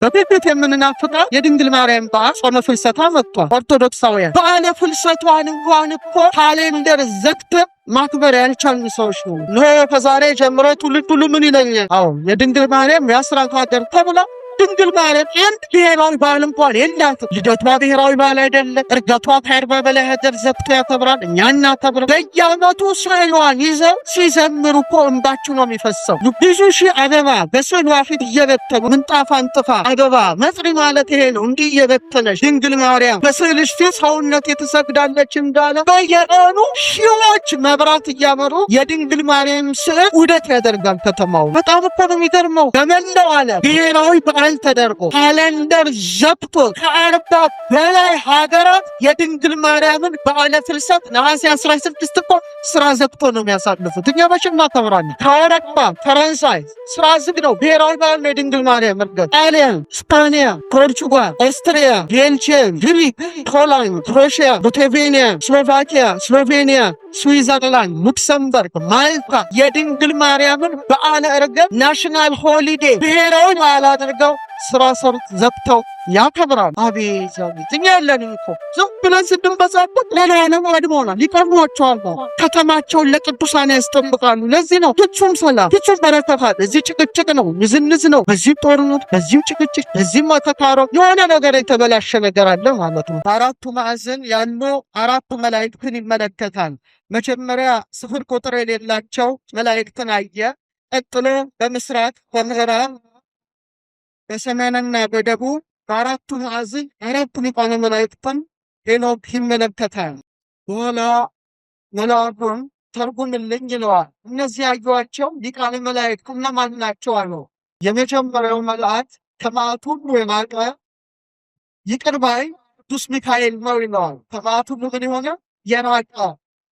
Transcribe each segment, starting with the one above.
በፊት የምንናፍቀው የድንግል ማርያም በዓል ጾመ ፍልሰታ መጥቷል። ኦርቶዶክሳውያን በዓለ ፍልሰቷን እንኳን እኮ ካሌንደር ዘግተን ማክበር ያልቻልን ሰዎች ነው። ከዛሬ ጀምሮ ትውልድ ሁሉ ምን ይለኛል? አዎ የድንግል ማርያም የአስራት ሀገር ተብላ ድንግል ማርያም አንድ ብሔራዊ በዓል እንኳን የላትም። ልደቷ ብሔራዊ በዓል አይደለም። እርገቷ ከአርባ በላይ ሀገር ዘግቶ ያከብራል። እኛ እናከብር። በየዓመቱ ስዕሏን ይዘው ሲዘምሩ እኮ እንባችሁ ነው የሚፈሰው። ብዙ ሺህ አበባ በስዕሏ ፊት እየበተኑ ምንጣፍ አንጥፋ አበባ መጽሪ ማለት ይሄ ነው። እንዲህ እየበተነች ድንግል ማርያም በስዕልሽ ፊት ሰውነት የተሰግዳለች እንዳለ በየቀኑ ሺዎች መብራት እያበሩ የድንግል ማርያም ስዕል ውደት ያደርጋል ከተማው። በጣም እኮ ነው የሚገርመው። በመላው ዓለም ብሔራዊ በዓል ተደርጎ ካሌንደር ዘግቶ ከ40 በላይ ሀገራት የድንግል ማርያምን በዓለ ፍልሰት ነሐሴ 16 እኮ ስራ ዘግቶ ነው የሚያሳልፉት። እኛ መቼ እናከብራለን? ከአውሮፓ ፈረንሳይ ስራ ዝግ ነው። ብሔራዊ በዓል ነው የድንግል ማርያም እርገት። ጣሊያን፣ ስፓኒያ፣ ፖርቹጋል፣ ኦስትሪያ፣ ቤልጅየም፣ ግሪክ፣ ፖላንድ፣ ክሮኤሽያ፣ ሩቴቬኒያ፣ ስሎቫኪያ፣ ስሎቬኒያ፣ ስዊዘርላንድ፣ ሉክሰምበርግ፣ ማልታ የድንግል ማርያምን በዓለ እርገት ናሽናል ሆሊዴ ብሔራዊ በዓል አድርገው ስራ ዘግተው ያከብራሉ። አቤት አቤት! እኛ ያለንም እኮ ዝም ብለን ስንበዛበት ሌላ ዓለም ወድሞናል። ሊቀርቧቸዋል። ከተማቸውን ለቅዱሳን ያስጠብቃሉ። ለዚህ ነው ፍጹም ሰላም፣ ፍጹም በረከት አለ። እዚህ ጭቅጭቅ ነው፣ ንዝንዝ ነው። በዚህ ጦርነት፣ በዚህም ጭቅጭቅ፣ በዚህም ተካሮ የሆነ ነገር የተበላሸ ነገር አለ ማለት ነው። በአራቱ ማዕዘን ያሉ አራቱ መላእክትን ይመለከታል። መጀመሪያ ስፍር ቁጥር የሌላቸው መላእክትን አየ። ቀጥሎ በምስራቅ፣ በምዕራብ፣ በሰሜንና በደቡብ በአራቱ ማዕዘን አራቱ ሊቃነ መላእክትን ሄኖክ ይመለከታል። በኋላ መልአኩን ተርጉምልኝ ይለዋል። እነዚህ ያዩዋቸው ሊቃነ መላእክት እነማን ናቸው አለው። የመጀመሪያው መልአክ ከመዓት ሁሉ የራቀ ይቅር ባይ ቅዱስ ሚካኤል ነው ይለዋል። ከመዓት ሁሉ ምን የሆነ የራቀ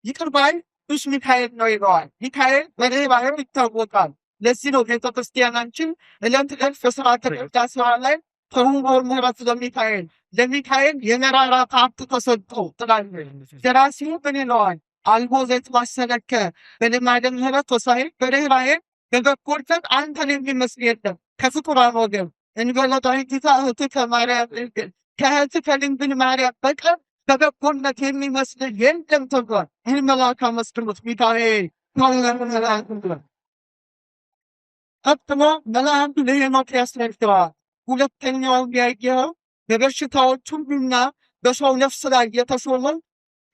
ይቅር ባይ ቅዱስ ሚካኤል ነው ይለዋል። ሚካኤል በርኅራኄው ይታወቃል። ለዚህ ነው ቤተ ክርስቲያናችን ዕለት ዕለት በሥርዓተ ቅዳሴ ላይ ተንቦር ምሕረት ለሚካኤል ለሚካኤል የመራራ ሀብት ተሰጠው ትላለች። ደራሲው ምን ይለዋል? አልቦ ዘእትማሰለከ በልማደ ምሕረት ወሳይ በርኅራኄ በበጎነት አንተን የሚመስል የለም ከፍጡራን ወገን እንበለ ዳዊት እህትከ ማርያም ከእህትከ ድንግል ማርያም በቀር በበጎነት የሚመስል የለም ተብሏል። ይህን መልአክ አመስግኑት። ሚካኤል ቀጥሎ መልአኩ ለሄኖክ ያስረዳዋል። ሁለተኛው ያየኸው በበሽታዎች ሁሉና በሰው ነፍስ ላይ የተሾመው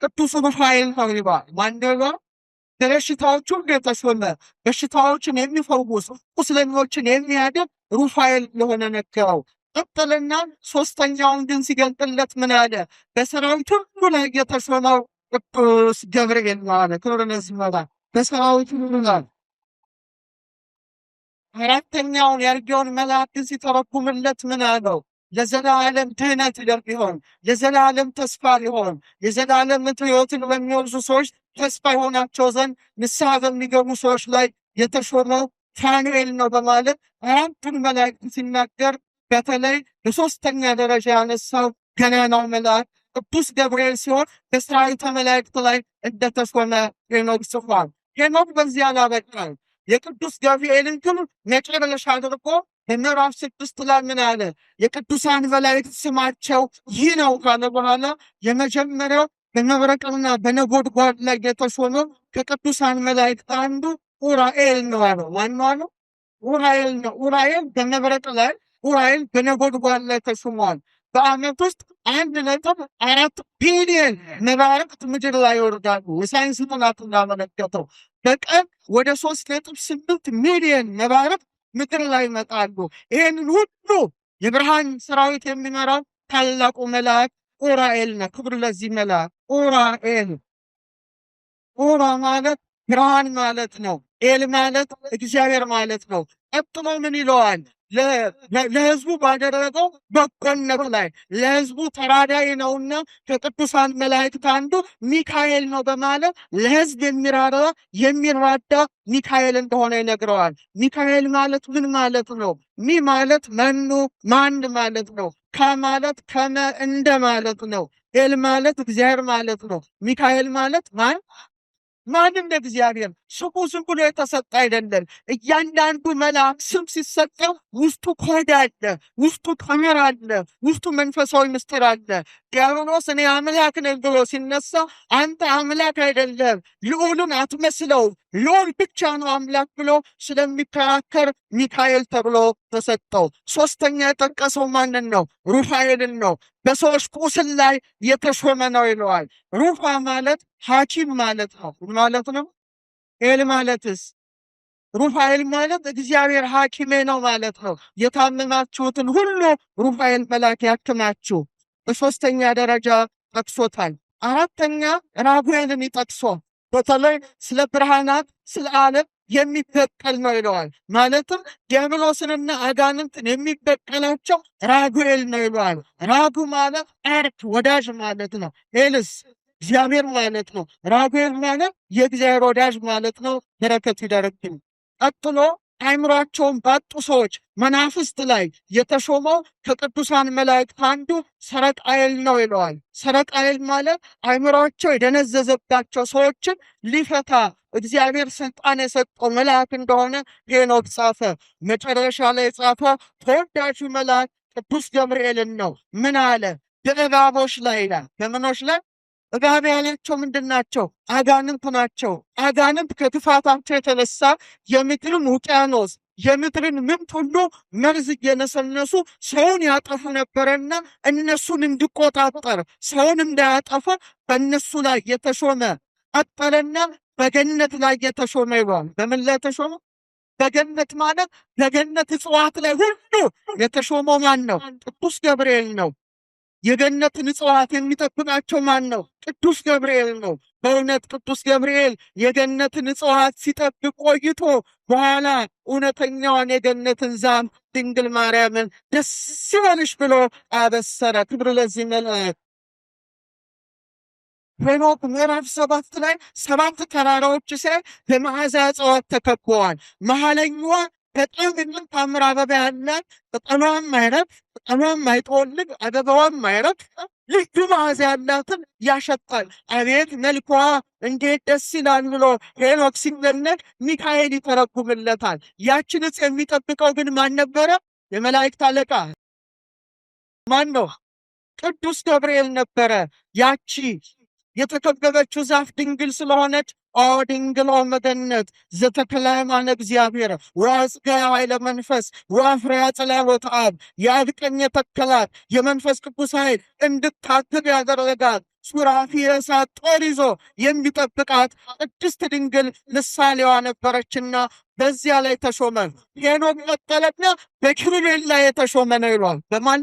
ቅዱስ ሩፋኤል ነው ይባል። ማንደባ በበሽታዎች ሁሉ የተሾመ በሽታዎችን የሚፈውስ ቁስለኞችን የሚያድን ሩፋኤል ለሆነ ነገረው። ቀጥልና ሶስተኛውን ግን ሲገልጥለት ምን አለ? በሰራዊት ሁሉ ላይ የተሾመው ቅዱስ ገብርኤል ነው አለ። ክብር ለስሙ ይሁን። በሰራዊት ሁሉ ላይ አራተኛውን ያርጌውን መልአክ ሲተረጉምለት ምን አለው? ለዘላለም ድህነት ሊሆን ለዘላለም ተስፋ ሊሆን የዘላለም ሕይወትን በሚወርሱ ሰዎች ተስፋ የሆናቸው ዘንድ ንስሐ በሚገቡ ሰዎች ላይ የተሾመው ፋኑኤል ነው በማለት አራቱን መላእክት ሲናገር በተለይ በሶስተኛ ደረጃ ያነሳው ገናናው መልአክ ቅዱስ ገብርኤል ሲሆን በሰራዊተ መላእክት ላይ እንደተሾመ ሄኖክ ጽፏል። ሄኖክ በዚህ አላበቃም። የቅዱስ ገብርኤልን ግን መጨረሻ አድርጎ በምዕራፍ 6 ላይ ምን አለ? የቅዱሳን መላእክት ስማቸው ይህ ነው ካለ በኋላ የመጀመሪያው በመብረቅና በነጎድጓድ ላይ የተሾመው ከቅዱሳን መላእክት አንዱ ኡራኤል ነው አለው። ማነው አለው? ኡራኤል ነው። ኡራኤል በመብረቅ ላይ፣ ኡራኤል በነጎድጓድ ላይ ተሾሟል። በዓመት ውስጥ 1.4 ቢሊዮን መባረቅት ምድር ላይ ይወርዳሉ። የሳይንስ ጥናት እንዳመለከተው በቀን ወደ 3.8 ሚሊዮን መባረቅት ምድር ላይ ይመጣሉ። ይህንን ሁሉ የብርሃን ሰራዊት የሚመራው ታላቁ መልአክ ኡራኤል ነው። ክብር ለዚህ መልአክ ኡራኤል። ኡራ ማለት ብርሃን ማለት ነው። ኤል ማለት እግዚአብሔር ማለት ነው። ቀጥሎ ምን ይለዋል? ለሕዝቡ ባደረገው በጎነት ላይ ለሕዝቡ ተራዳይ ነውና ከቅዱሳን መላእክት አንዱ ሚካኤል ነው በማለት ለሕዝብ የሚራዳ ሚካኤል እንደሆነ ይነግረዋል። ሚካኤል ማለት ምን ማለት ነው? ሚ ማለት መኑ ማን ማለት ነው። ከ ማለት ከመ እንደ ማለት ነው። ኤል ማለት እግዚአብሔር ማለት ነው። ሚካኤል ማለት ማን? ማንም ለእግዚአብሔር ስሙ ዝም ብሎ የተሰጠ አይደለም። እያንዳንዱ መልአክ ስም ሲሰጠው ውስጡ ኮድ አለ፣ ውስጡ ቀመር አለ፣ ውስጡ መንፈሳዊ ምስጢር አለ። ዲያብሎስ እኔ አምላክ ነኝ ብሎ ሲነሳ አንተ አምላክ አይደለም፣ ልዑልን አትመስለው፣ ልዑል ብቻ ነው አምላክ ብሎ ስለሚከራከር ሚካኤል ተብሎ ተሰጠው። ሶስተኛ የጠቀሰው ማንን ነው? ሩፋኤልን ነው። በሰዎች ቁስል ላይ የተሾመ ነው ይለዋል። ሩፋ ማለት ሐኪም ማለት ነው። ማለት ነው። ኤል ማለትስ ሩፋኤል ማለት እግዚአብሔር ሐኪሜ ነው ማለት ነው። የታመማችሁትን ሁሉ ሩፋኤል መልአክ ያክማችሁ። በሶስተኛ ደረጃ ጠቅሶታል። አራተኛ ራጉኤልን ይጠቅሶ በተለይ ስለ ብርሃናት ስለ ዓለም የሚበቀል ነው ይለዋል። ማለትም ዲያብሎስንና አጋንንትን የሚበቀላቸው ራጉኤል ነው ይለዋል። ራጉ ማለት አርክ ወዳጅ ማለት ነው። ኤልስ እግዚአብሔር ማለት ነው። ራጉኤል ማለት የእግዚአብሔር ወዳጅ ማለት ነው። በረከት ይደረግልን። ቀጥሎ አእምሯቸውን ባጡ ሰዎች መናፍስት ላይ የተሾመው ከቅዱሳን መላእክት አንዱ ሰረቃኤል ነው ይለዋል። ሰረቃኤል ማለት አእምሯቸው የደነዘዘባቸው ሰዎችን ሊፈታ እግዚአብሔር ስልጣን የሰጠው መልአክ እንደሆነ ሄኖክ ጻፈ። መጨረሻ ላይ ጻፈ ተወዳጁ መልአክ ቅዱስ ገብርኤልን ነው። ምን አለ? በእባቦች ላይ ይላል። በምኖች ላይ እባብ ያላቸው ምንድን ናቸው? አጋንንት ናቸው። አጋንንት ከክፋታቸው የተነሳ የምድርን ውቅያኖስ የምድርን ምንጭ ሁሉ መርዝ እየነሰነሱ ሰውን ያጠፉ ነበረና እነሱን እንዲቆጣጠር ሰውን እንዳያጠፋ በእነሱ ላይ የተሾመ ቀጠለና በገነት ላይ የተሾመ ይሏል። በምን ላይ ተሾመ? በገነት ማለት በገነት እጽዋት ላይ ሁሉ የተሾመው ማን ነው? ቅዱስ ገብርኤል ነው። የገነትን እጽዋት የሚጠብቃቸው ማን ነው? ቅዱስ ገብርኤል ነው። በእውነት ቅዱስ ገብርኤል የገነትን እጽዋት ሲጠብቅ ቆይቶ በኋላ እውነተኛዋን የገነትን ዛፍ ድንግል ማርያምን ደስ ይበልሽ ብሎ አበሰረ። ክብር ለዚህ መልአክ። ሄኖክ ምዕራፍ 7 ላይ 7 ተራራዎች ሲያይ በመዓዛ እጽዋት ተከበዋል። መሀለኛዋ በጣም የምታምር አበባ ያላት በጣም ማይረብ በጣም ማይጠወልግ አበባዋም ማይረብ ልዩ መዓዛ ያላትን ያሸጣል። አቤት መልኳ እንዴት ደስ ይላል ብሎ ሄኖክ ሲገነድ ሚካኤል ይተረጉምለታል። ያችን ዕፅ የሚጠብቀው ግን ማን ነበረ? የመላእክት አለቃ ማን ነው? ቅዱስ ገብርኤል ነበረ። ያቺ የተከበበችው ዛፍ ድንግል ስለሆነች ኦ ድንግል ኦ መገነት ዘተክለ ሃይማኖተ እግዚአብሔር ወአጽገ ኃይለ መንፈስ ወአፍሬ ጽላሎተ አብ የአብ ቀኝ የተከላት የመንፈስ ቅዱስ ኃይል እንድታብብ ያደረጋት ሱራፊ የእሳት ጦር ይዞ የሚጠብቃት ቅድስት ድንግል ምሳሌዋ ነበረችና በዚያ ላይ ተሾመ። ሄኖክ ቀጠለና በኪሩቤል ላይ የተሾመ ነው ይሏል። በማን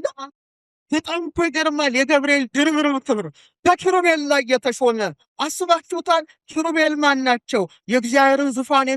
በጣም እኮ ይገርማል። የገብርኤል ድርብርብ ክብር በኪሩቤል ላይ የተሾመ አስባችሁታል? ኪሩቤል ማን ናቸው? የእግዚአብሔርን ዙፋን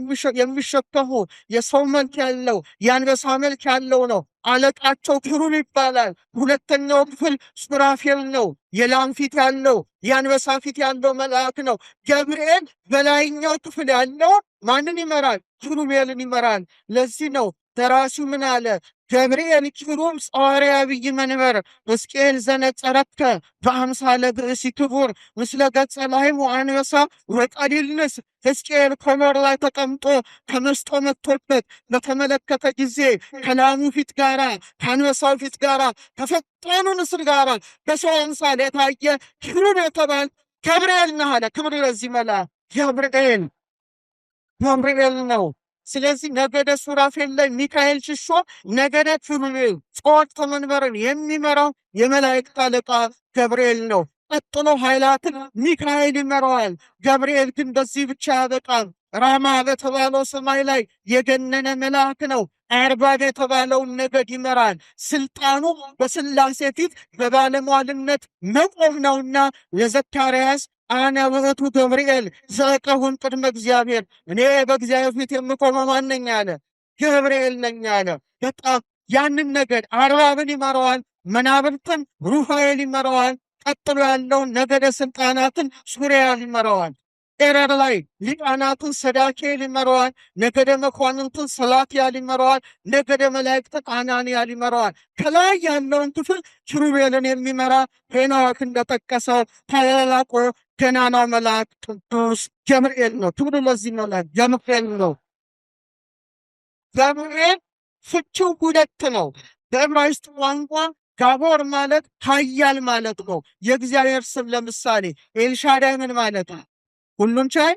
የሚሸከሙ የሰው መልክ ያለው የአንበሳ መልክ ያለው ነው። አለቃቸው ኪሩብ ይባላል። ሁለተኛው ክፍል ሱራፌል ነው። የላም ፊት ያለው የአንበሳ ፊት ያለው መልአክ ነው። ገብርኤል በላይኛው ክፍል ያለው ማንን ይመራል? ኪሩቤልን ይመራል። ለዚህ ነው ደራሲው ምን አለ? ገብርኤል ኪሩብ ጸዋርያ ብይ መንበር ሕዝቅኤል ዘነጸረከ በአምሳለ ብእሲ ክቡር ምስለ ገጸ ላሕሙ አንበሳ ወቀሊልንስ። ሕዝቅኤል ከመር ላይ ተቀምጦ ተመስጦ መጥቶበት በተመለከተ ጊዜ ከላሙ ፊት ጋራ ከአንበሳው ፊት ጋራ ከፈጣኑ ንስር ጋራ በሰው አምሳል የታየ ኪሩብ የተባለ ገብርኤል ነህ አለ። ክብር ለዚህ መልአክ ገብርኤል ነው። ስለዚህ ነገደ ሱራፌል ላይ ሚካኤል ሲሾም ነገደ ኪሩቤል ጸዋትወ መንበርን የሚመራው የመላእክት አለቃ ገብርኤል ነው። ቀጥሎ ኃይላትን ሚካኤል ይመራዋል። ገብርኤል ግን በዚህ ብቻ ያበቃል። ራማ በተባለው ሰማይ ላይ የገነነ መልአክ ነው። አርባብ የተባለውን ነገድ ይመራል። ስልጣኑ በስላሴ ፊት በባለሟልነት መቆም ነውና ለዘካርያስ አነ ውእቱ ገብርኤል ዘእቀሁም ቅድመ እግዚአብሔር፣ እኔ በእግዚአብሔር ፊት የምቆመው ማን ነኝ አለ? ገብርኤል ነኝ አለ። በጣም ያንን ነገድ አርባብን ይመራዋል። መናብርትን ሩፋኤል ይመራዋል። ቀጥሎ ያለውን ነገደ ስልጣናትን ሱሪያል ይመራዋል። ኤረር ላይ ሊቃናትን ሰዳኬል ይመራዋል። ነገደ መኳንንትን ሰላትያል ይመራዋል። ነገደ መላእክትን አናንያል ይመራዋል። ከላይ ያለውን ክፍል ኪሩቤልን የሚመራ ሄኖክ እንደጠቀሰው ታላላቁ ገናናው መልአክ ቅዱስ ገብርኤል ነው። ክብር ለዚህ መልአክ ገብርኤል ነው። ገብርኤል ፍቺው ሁለት ነው። በዕብራይስጥ ቋንቋ ጋቦር ማለት ኃያል ማለት ነው። የእግዚአብሔር ስም ለምሳሌ ኤልሻዳይ ምን ማለት ነው? ሁሉን ቻይ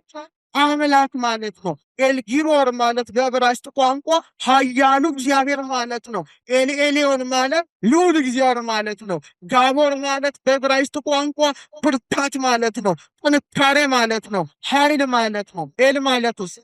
አምላክ ማለት ነው። ኤልጊቦር ማለት በዕብራይስጥ ቋንቋ ኃያሉ እግዚአብሔር ማለት ነው። ኤልኤሊዮን ማለት ልዑል እግዚአብሔር ማለት ነው። ጋቦር ማለት በዕብራይስጥ ቋንቋ ብርታት ማለት ነው። ጥንካሬ ማለት ነው። ኃይል ማለት ነው። ኤል ማለት ውስጥ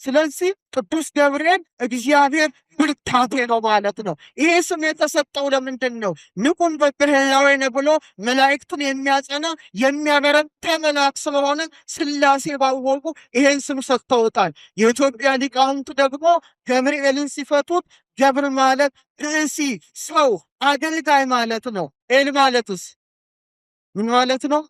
ስለዚህ ቅዱስ ገብርኤል እግዚአብሔር ብርታቴ ነው ማለት ነው። ይሄ ስም የተሰጠው ለምንድን ነው? ንቁም በብርሃናዊነ ብሎ መላእክትን የሚያጸና የሚያበረታ መልአክ ስለሆነ ሥላሴ ባወቁ ይሄን ስም ሰጥተውታል። የኢትዮጵያ ሊቃውንት ደግሞ ገብርኤልን ሲፈቱት ገብር ማለት ብእሲ ሰው አገልጋይ ማለት ነው። ኤል ማለትስ ምን ማለት ነው?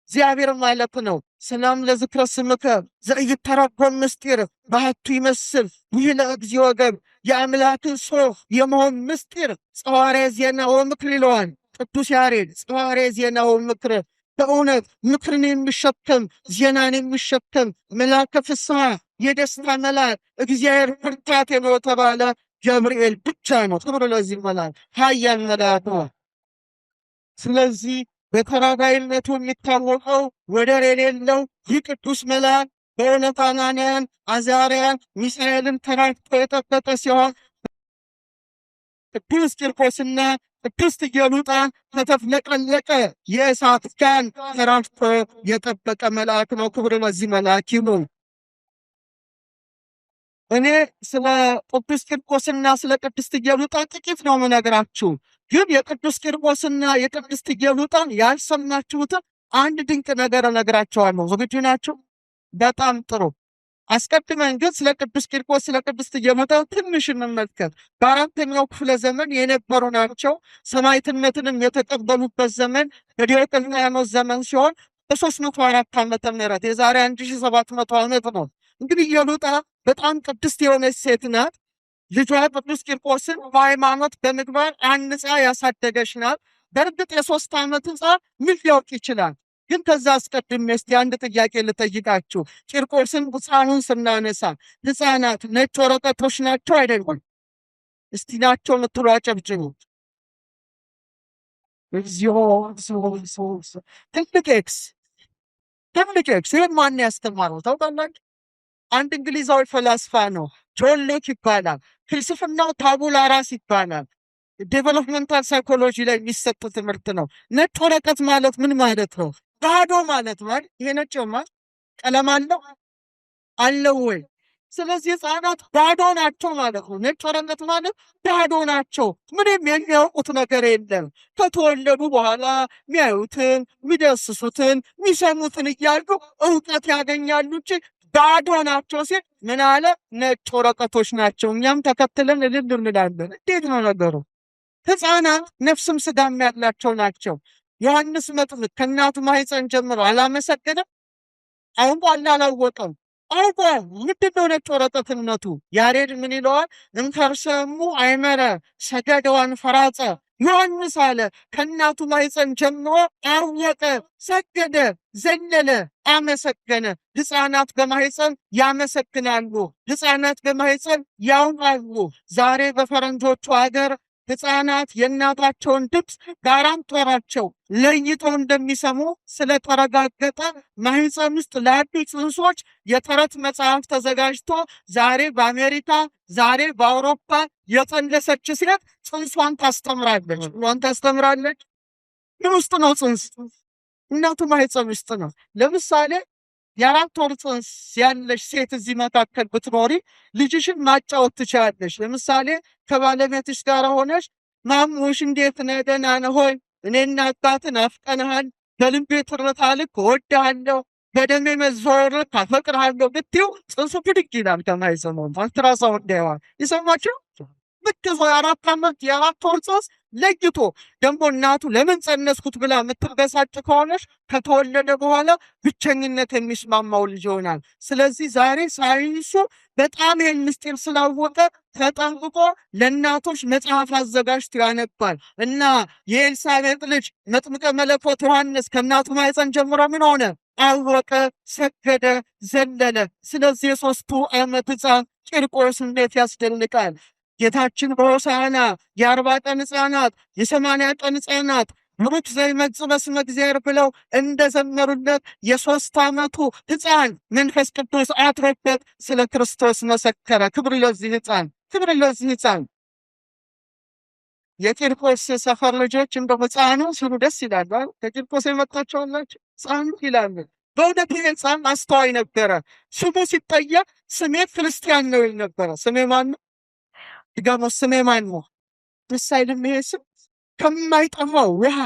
እግዚአብሔር ማለት ነው። ሰላም ለዝክረ ስምከ ዘኢይተረጎም ምስጢር ባህቱ ይመስል ይህ ለእግዚኦ ገብ የአምላክን ሰው የመሆን ምስጢር ጸዋርያ ዜና ወምክር ይለዋል ቅዱስ ያሬድ። ጸዋርያ ዜና ወምክር በእውነት ምክርን የሚሸከም ዜናን የሚሸከም መልአከ ፍስሐ የደስታ መልአክ እግዚአብሔር ብርታቴ ነው ተባለ ገብርኤል ብቻ ነው። ክብር ለዚህ መልአክ ኃያል መልአክ ነው። ስለዚህ በተራዳኢነቱ የሚታወቀው ወደር የሌለው ይህ ቅዱስ መልአክ በዕለተ አናንያን አዛርያን ሚሳኤልን ተራድቶ የጠበቀ ሲሆን ቅዱስ ቂርቆስና ቅድስት ኢየሉጣን ከተፍለቀለቀ የእሳት ጋን ተራድቶ የጠበቀ መልአክ ነው። ክብር ለዚህ መልአክ ይሁን። እኔ ስለ ቅዱስ ቂርቆስና ስለ ቅድስት ኢየሉጣ ጥቂት ነው የምነግራችሁ። ግን የቅዱስ ቂርቆስና የቅድስት ኢየሉጣን ያልሰማችሁትን አንድ ድንቅ ነገር እነግራችኋለሁ። ዝግጁ ናችሁ? በጣም ጥሩ። አስቀድመን ግን ስለ ቅዱስ ቂርቆስ ስለ ቅድስት ኢየሉጣ ትንሽ እንመልከት። በአራተኛው ክፍለ ዘመን የነበሩ ናቸው። ሰማዕትነትንም የተቀበሉበት ዘመን በዲዮቅልጥያኖስ ዘመን ሲሆን በ304 ዓመተ ምህረት የዛሬ 1700 ዓመት ነው። እንግዲህ ኢየሉጣ በጣም ቅድስት የሆነች ሴት ናት። ልጇ ቅዱስ ቂርቆስን በሃይማኖት በምግባር አንጻ ያሳደገች ናት። በእርግጥ የ3 ዓመት ሕፃን ምን ሊያውቅ ይችላል? ግን ከዛ አስቀድሜ እስቲ አንድ ጥያቄ ልጠይቃችሁ። ቂርቆስን ሕፃኑን ስናነሳ ሕፃናት ነጭ ወረቀቶች ናቸው አይደሉም? እስቲ ናቸው የምትሉ አጨብጭቡ። እግዚኦ ትልቅ ኤክስ። ይህን ማን ያስተማረው ታውቃላችሁ? አንድ እንግሊዛዊ ፈላስፋ ነው፣ ጆን ሎክ ይባላል። ፍልስፍናው ታቡላ ራስ ይባላል። ዴቨሎፕመንታል ሳይኮሎጂ ላይ የሚሰጥ ትምህርት ነው። ነጭ ወረቀት ማለት ምን ማለት ነው? ባዶ ማለት ማለት ይሄ ነጭ ቀለም አለው ወይ? ስለዚህ ሕፃናት ባዶ ናቸው ማለት ነው። ነጭ ወረቀት ማለት ባዶ ናቸው። ምንም የሚያውቁት ነገር የለም። ከተወለዱ በኋላ የሚያዩትን፣ የሚደስሱትን፣ የሚሰሙትን እያሉ እውቀት ያገኛሉ እንጂ ባዶ ናቸው ሲል ምን አለ? ነጭ ወረቀቶች ናቸው። እኛም ተከትለን እልል እንላለን። እንዴት ነው ነገሩ? ሕፃናት ነፍስም ስጋም ያላቸው ናቸው። ዮሐንስ መጥምቅ ከእናቱ ማኅፀን ጀምሮ አላመሰገነም? አውቋል አላወቀም? አውቋል። ምንድነው ነጭ ወረቀትነቱ? ያሬድ ምን ይለዋል? እንከርሰሙ አይመረ ሰገደዋን ፈራጸ። ዮሐንስ አለ ከእናቱ ማኅፀን ጀምሮ አወቀ፣ ሰገደ፣ ዘለለ፣ አመሰገነ። ሕፃናት በማኅፀን ያመሰግናሉ። ሕፃናት በማኅፀን ያውቃሉ። ዛሬ በፈረንጆቹ ሀገር ሕፃናት የእናታቸውን ድምፅ በአራት ወራቸው ለይተው እንደሚሰሙ ስለተረጋገጠ ማኅፀን ውስጥ ላሉ ጽንሶች የተረት መጽሐፍ ተዘጋጅቶ ዛሬ በአሜሪካ ዛሬ በአውሮፓ የጸነሰች ሴት ጽንሷን ታስተምራለች። ሏን ታስተምራለች። ምን ውስጥ ነው ጽንስ? እናቱ ማኅፀን ውስጥ ነው። ለምሳሌ የ4 ወር ጽንስ ያለሽ ሴት እዚህ መካከል ብትኖሪ ልጅሽን ማጫወት ትችላለሽ። ለምሳሌ ከባለቤትሽ ጋር ሆነሽ ማሙሽ እንዴት ነህ? ደህና ነህ ሆይ? እኔና አባትህ ናፍቀንሃል፣ በልቤ ትርታ ልክ እወድሃለሁ፣ በደሜ መዘዋወር ልክ አፈቅርሃለሁ ብትይው ጽንሱ ብድግ ይላል ከማኅፀኑ። አልትራሳውንድ ያየዋል። ይሰማችሁ? ልክ የ4 ዓመት የ4 ወር ጽንስ ለይቶ ደግሞ እናቱ ለምን ጸነስኩት ብላ የምትበሳጭ ከሆነች ከተወለደ በኋላ ብቸኝነት የሚስማማው ልጅ ይሆናል። ስለዚህ ዛሬ ሳይንሱ በጣም ይህን ምስጢር ስላወቀ ተጠንቅቆ ለእናቶች መጽሐፍ አዘጋጅቶ ያነባል እና የኤልሳቤጥ ልጅ መጥምቀ መለኮት ዮሐንስ ከእናቱ ማኅፀን ጀምሮ ምን ሆነ? አወቀ፣ ሰገደ፣ ዘለለ። ስለዚህ የሦስቱ ዓመት ሕፃን ቂርቆስ እንዴት ያስደንቃል! ጌታችን በሆሳዕና የ40 ቀን ሕፃናት የ80 ቀን ሕፃናት ብሩክ ዘይመጽእ በስመ እግዚአብሔር ብለው እንደዘመሩለት የ3 ዓመቱ ሕፃን መንፈስ ቅዱስ አድሮበት ስለ ክርስቶስ መሰከረ። ክብር ለዚህ ሕፃን፣ ክብር ለዚህ ሕፃን። የቂርቆስ ሰፈር ልጆች እንደ ሕፃኑ ሲሉ ደስ ይላሉ። ከቂርቆስ የመጣችሁ አላችሁ? ሕፃኑ ይላሉ። በእውነት ይህ ሕፃን አስተዋይ ነበረ። ስሙ ሲጠየቅ ስሜ ክርስቲያን ነው ይል ነበረ። ስሜ ማን ነው? ድጋሞ ስሜ ማን ነው? ደስ አይልም ይሄ ስም? ከማይጠማው ውሃ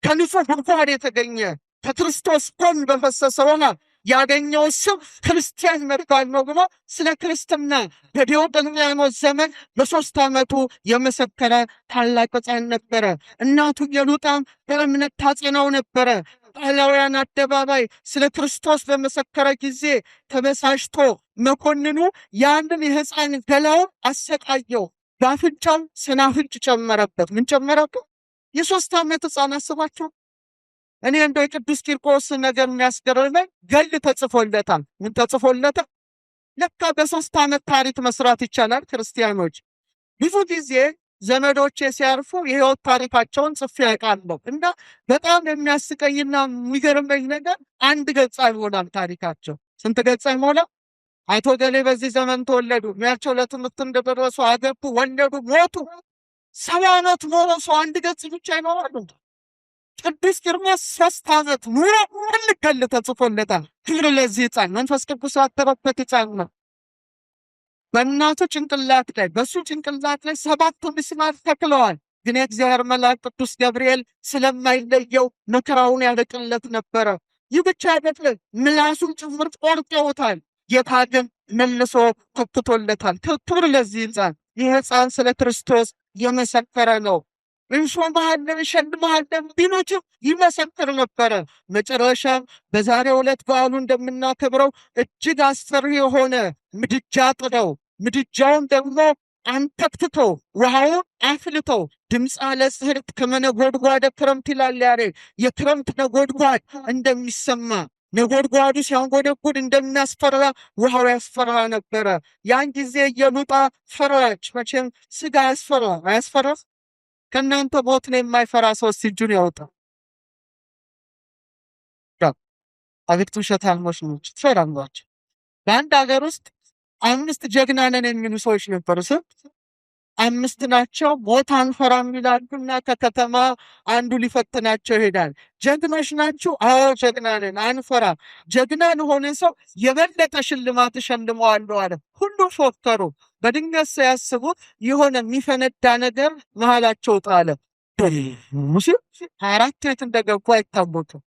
ከንጹሕ ጉድጓድ የተገኘ ከክርስቶስ ጎን በፈሰሰ ውሃ ያገኘው ስም ክርስቲያን መባል ነው ብሎ ስለ ክርስትና በዲዮቅልጥያኖስ ዘመን በ3 ዓመቱ የመሰከረ ታላቅ ሕፃን ነበረ። እናቱ ኢየሉጣም በእምነት ታጸናው ነበረ። ጣሊያውያን አደባባይ ስለ ክርስቶስ በመሰከረ ጊዜ ተበሳጭቶ መኮንኑ ያንን የሕፃን ገላውን አሰቃየው። በአፍንጫው ሰናፍጭ ጨመረበት። ምን ጨመረበት? የ3 ዓመት ሕፃን አስባቸው። እኔ እንደው የቅዱስ ቂርቆስ ነገር የሚያስገርመኝ ገል ተጽፎለታል። ምን ተጽፎለታል? ለካ በ3 ዓመት ታሪክ መስራት ይቻላል። ክርስቲያኖች ብዙ ጊዜ ዘመዶቼ ሲያርፉ የህይወት ታሪካቸውን ጽፌ ያውቃለሁ እና በጣም የሚያስቀኝና የሚገርመኝ ነገር አንድ ገጽ አይሞላም ታሪካቸው። ስንት ገጽ አይሞላም? አቶ ገሌ በዚህ ዘመን ተወለዱ፣ እድሜያቸው ለትምህርት እንደደረሱ አገቡ፣ ወለዱ፣ ሞቱ። 70 ዓመት ኖሮ ሰው አንድ ገጽ ብቻ ይኖራሉ? ቅዱስ ቂርቆስ 3 ዓመት ኑሮ ትልቅ ገል ተጽፎለታል። ክብር ለዚህ ሕፃን። መንፈስ ቅዱስ ያደረበት ሕፃን ነው። በእናቱ ጭንቅላት ላይ በሱ ጭንቅላት ላይ 7 ምስማር ተክለዋል። ግን የእግዚአብሔር መልአክ ቅዱስ ገብርኤል ስለማይለየው መከራውን ያደቅለት ነበረ። ይህ ብቻ አይደለም፣ ምላሱን ጭምር ቆርጠውታል። ጌታ ግን መልሶ ተክቶለታል። ክብር ለዚህ ሕፃን። ይህ ሕፃን ስለ ክርስቶስ የመሰከረ ነው። እንሾምሃለን፣ እንሸልምሃለን ቢሉትም ይመሰክር ነበረ። መጨረሻም በዛሬው ዕለት በዓሉ እንደምናከብረው እጅግ አስፈሪ የሆነ ምድጃ ጥደው ምድጃውን ደግሞ አንተክትተው ውሃውን አፍልተው ድምፀ ለጽሕርት ከመነጎድጓደ ክረምት ይላል ያሬድ። የክረምት ነጎድጓድ እንደሚሰማ ነጎድጓዱ ሲያንጎደጉድ እንደሚያስፈራ ውሃው ያስፈራ ነበረ። ያን ጊዜ ኢየሉጣ ፈራች። መቼም ስጋ ያስፈራ አያስፈራ? ከእናንተ ሞትን የማይፈራ ሰው እጁን ያውጣ። አቤት ውሸታሞች ናቸው፣ ትፈራላችሁ። በአንድ ሀገር ውስጥ 5 ጀግና ነን የሚሉ ሰዎች ነበሩ። ስንት? 5 ናቸው። ሞት አንፈራም ይላሉና ከከተማ አንዱ ሊፈትናቸው ይሄዳል። ጀግኖች ናችሁ? አዎ ጀግና ነን፣ አንፈራም። ጀግና ለሆነ ሰው የበለጠ ሽልማት እሸልመዋለሁ አለ። ሁሉም ፎከሩ። በድንገት ሳያስቡት የሆነ የሚፈነዳ ነገር መሃላቸው ጣለ። ሙሴ 24 የት እንደገቡ አይታወቅም።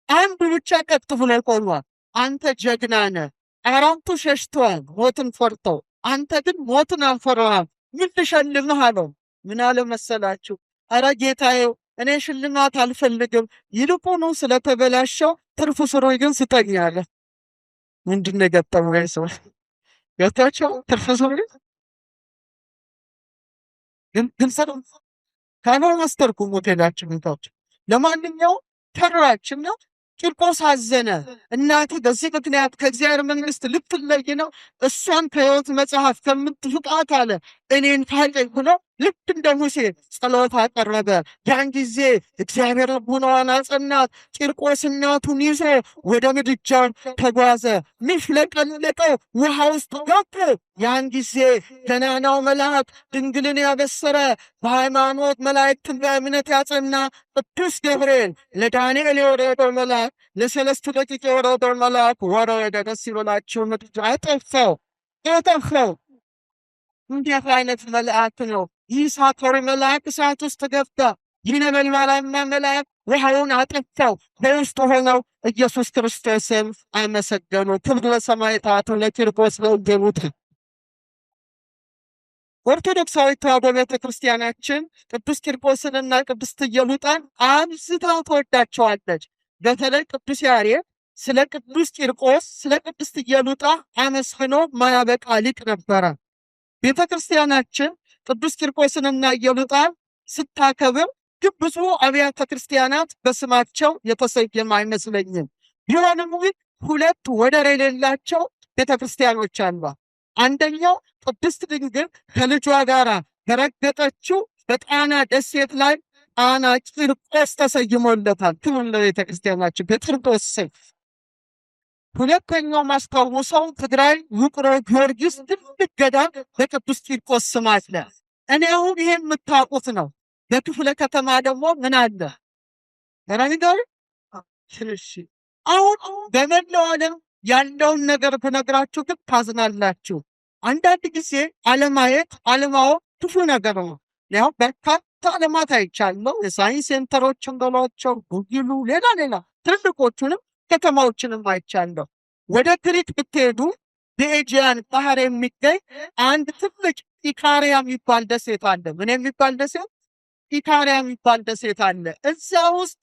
አንዱ ብቻ ቀጥ ብሎ ቆሟል። አንተ ጀግና ነህ። 4ቱ ሸሽተዋል ሞትን ፈርተው፣ አንተ ግን ሞትን አልፈራህም። ምን ልሸልምህ አለው። ምን አለ መሰላችሁ? ኧረ ጌታዬ እኔ ሽልማት አልፈልግም፣ ይልቁኑ ስለተበላሸው ትርፍ ስሮኝ ግን ስጠኝ አለ። ምንድን ነው የገጠመው? ሰው ገብታቸው ትርፍ ስሮኝ ግን ሰሩ ካልሆነ አስተርጉሙት ሄዳችሁ ቤታችሁ። ለማንኛውም ተራችና ቂርቆስ አዘነ። እናቴ በዚህ ምክንያት ከእግዚአብሔር መንግሥት ልትለይ ነው፣ እሷን ከሕይወት መጽሐፍ ከምትፍቃት አለ እኔን ታቀኝ ብሎ ልክ እንደ ሙሴ ጸሎት አቀረበ። ያን ጊዜ እግዚአብሔር ልቡናዋን አጸናት። ቂርቆስ እናቱን ይዞ ወደ ምድጃው ተጓዘ። ሚፍለቀለቀው ውሃ ውስጥ ገቡ። ያን ጊዜ ገናናው መልአክ ድንግልን ያበሰረ በሃይማኖት መላእክትን በእምነት ያጸና ቅዱስ ገብርኤል ለዳንኤል የወረደው መልአክ ለ3 ደቂቃ የወረደው መልአክ ወረደ። ደስ ይበላችሁ። ምድጃ አጠፋው። እንዲህ አይነት መልአክ ነው። ይህ እሳታዊ መልአክ እሳት ውስጥ ገባ። ይህ ነበልባላማ መልአክ ውሃውን አጠፋው። በውስጡ ሆነው ኢየሱስ ክርስቶስን አመሰገኑ። ክብር ለሰማዕታቱ ለቂርቆስ ለወገኑት። ኦርቶዶክሳዊ ተዋሕዶ ቤተክርስቲያናችን ቅዱስ ቂርቆስንና ቅድስት ኢየሉጣን አብዝታ ትወዳቸዋለች። በተለይ ቅዱስ ያሬድ ስለ ቅዱስ ቂርቆስ ስለ ቅድስት ኢየሉጣ አመስግኖ ማያበቃ ሊቅ ነበረ። ቤተክርስቲያናችን ቅዱስ ቂርቆስንና ኢየሉጣን ስታከብር ግን ብዙ አብያተ ክርስቲያናት በስማቸው የተሰየመ አይመስለኝም። ቢሆንም ግን ሁለት ወደር የሌላቸው ቤተክርስቲያኖች አሉ። አንደኛው ቅድስት ድንግል ከልጇ ጋር በረገጠችው በጣና ደሴት ላይ ጣና ቂርቆስ ተሰይሞለታል። ክብር ለቤተክርስቲያናችን በቂርቆስ ስም። ሁለተኛው ማስታወሰው ትግራይ ውቅሮ ጊዮርጊስ ትልቅ ገዳም በቅዱስ ቂርቆስ ስም አለ። እኔ አሁን ይሄን የምታውቁት ነው። በክፍለ ከተማ ደግሞ ምን አለ? ረሚዳሪ ሽርሽ አሁን በመላው ዓለም ያለውን ነገር ብነግራችሁ ግን ታዝናላችሁ። አንዳንድ ጊዜ አለማየት አለማወቅ ክፉ ነገር ነው። ያው በርካታ ዓለማት አይቻለሁ። የሳይንስ ሴንተሮችን በሏቸው ጉግሉ፣ ሌላ ትልቆቹንም ከተማዎችንም አይቻለሁ። ወደ ግሪክ ብትሄዱ በኤጂያን ባህር የሚገኝ አንድ ትልቅ ኢካሪያ የሚባል ደሴት አለ። ምን የሚባል ደሴት? ኢካሪያ የሚባል ደሴት አለ። እዛ ውስጥ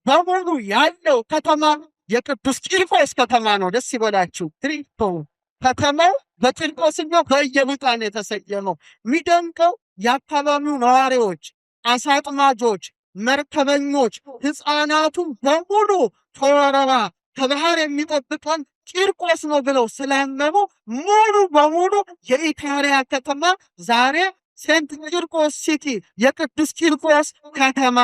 በሙሉ ያለው ከተማ የቅዱስ ቂርቆስ ከተማ ነው። ደስ ይበላችሁ። ትሪፖ ከተማው በቂርቆስና በኢየሉጣ ነው የተሰየመው። የሚደንቀው የአካባቢው ነዋሪዎች፣ አሳ አጥማጆች፣ መርከበኞች፣ ሕፃናቱ በሙሉ ተወረራ ከባህር የሚጠብቀን ቂርቆስ ነው ብለው ስላመኑ ሙሉ በሙሉ የኢካሪያ ከተማ ዛሬ ሴንት ቂርቆስ ሲቲ የቅዱስ ቂርቆስ ከተማ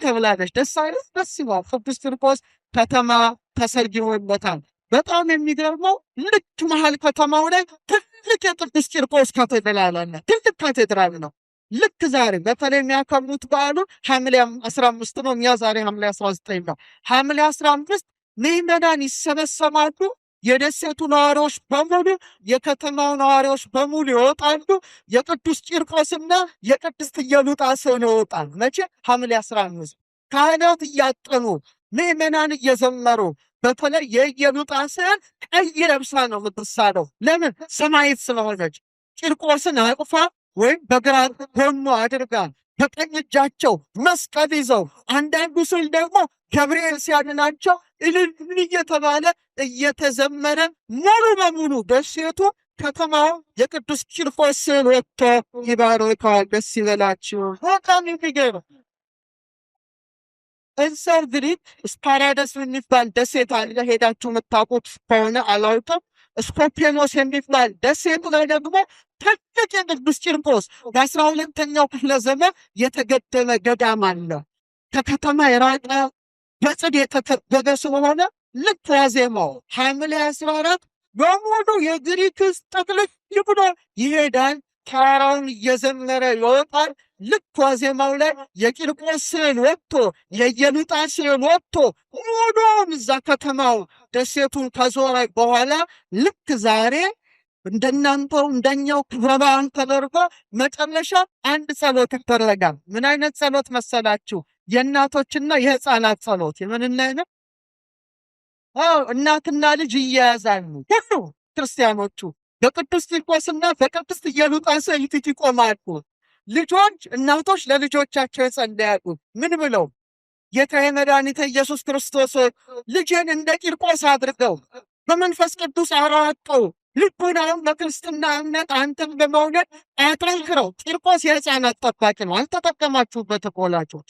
ተብላለች። ደስ አይነት ደስ ይላል። ቅዱስ ቂርቆስ ከተማ ተሰይሞለታል። በጣም የሚገርመው ልክ መሀል ከተማው ላይ ትልቅ የቅዱስ ቂርቆስ ካቴድራል አለ። ትልቅ ካቴድራል ነው። ልክ ዛሬ በተለይ የሚያከብሩት በዓሉ ሐምሌ 15 ነው። እኛ ዛሬ ሐምሌ 19 ነው። ሐምሌ 15 ምዕመናን ይሰበሰባሉ። የደሴቱ ነዋሪዎች በሙሉ የከተማው ነዋሪዎች በሙሉ ይወጣሉ። የቅዱስ ቂርቆስና የቅድስት ኢየሉጣ ስዕል ይወጣል። መቼ? ሐምሌ 15 ካህናት እያጠኑ ምዕመናን እየዘመሩ በተለይ የኢየሉጣ ስዕል ቀይ ለብሳ ነው የምትሳለው። ለምን? ሰማዕት ስለሆነች። ቂርቆስን አቅፋ ወይም በግራ ጎኗ አድርጋ በቀኝ እጃቸው መስቀል ይዘው አንዳንዱ ስዕል ደግሞ ገብርኤል ሲያድናቸው እልል እየተባለ እየተዘመረ ሙሉ በሙሉ ደሴቱ ከተማው የቅዱስ ቂርቆስ ስዕል ወጥቶ ይባረካል። ደስ ይበላችሁ። በጣም የሚገርም እንሰር ግሪክ ስፓራደስ የሚባል ደሴት አለ። ሄዳችሁ የምታውቁት ከሆነ አላውቅም። ስኮፔኖስ የሚባል ደሴት ላይ ደግሞ ትልቅ የቅዱስ ቂርቆስ በ12ኛው ክፍለ ዘመን የተገደመ ገዳም አለ። ከከተማ የራቀ በጽድ የተከበበ ስለሆነ ልክ ዋዜማው ሐምሌ 14 በሙሉ የግሪክ ጥቅልቅ ብሎ ይሄዳል። ተራራውን እየዘመረ ይወጣል። ልክ ዋዜማው ላይ የቂርቆስ ስዕል ወጥቶ የኢየሉጣ ስዕል ወጥቶ ሙሉውን እዛ ከተማው ደሴቱን ከዞረ በኋላ ልክ ዛሬ እንደናንተው እንደኛው ክብረ በዓል ተደርጎ መጨረሻ አንድ ጸሎት ይደረጋል። ምን አይነት ጸሎት መሰላችሁ? የእናቶችና የሕፃናት ጸሎት። የምንና አይነት? እናትና ልጅ እያያዛሉ ሁሉ ክርስቲያኖቹ በቅዱስ ቂርቆስና በቅድስት ኢየሉጣ ስዕል ፊት ይቆማሉ። ልጆች እናቶች ለልጆቻቸው ይጸልያሉ። ምን ብለው? ጌታዬ መድኃኒቴ ኢየሱስ ክርስቶስ ልጄን እንደ ቂርቆስ አድርገው በመንፈስ ቅዱስ አራቀው ልቡናውን በክርስትና እምነት አንተን በመውለድ አጠንክረው። ቂርቆስ የሕፃናት ጠባቂ ነው። አልተጠቀማችሁበት ወላጆች።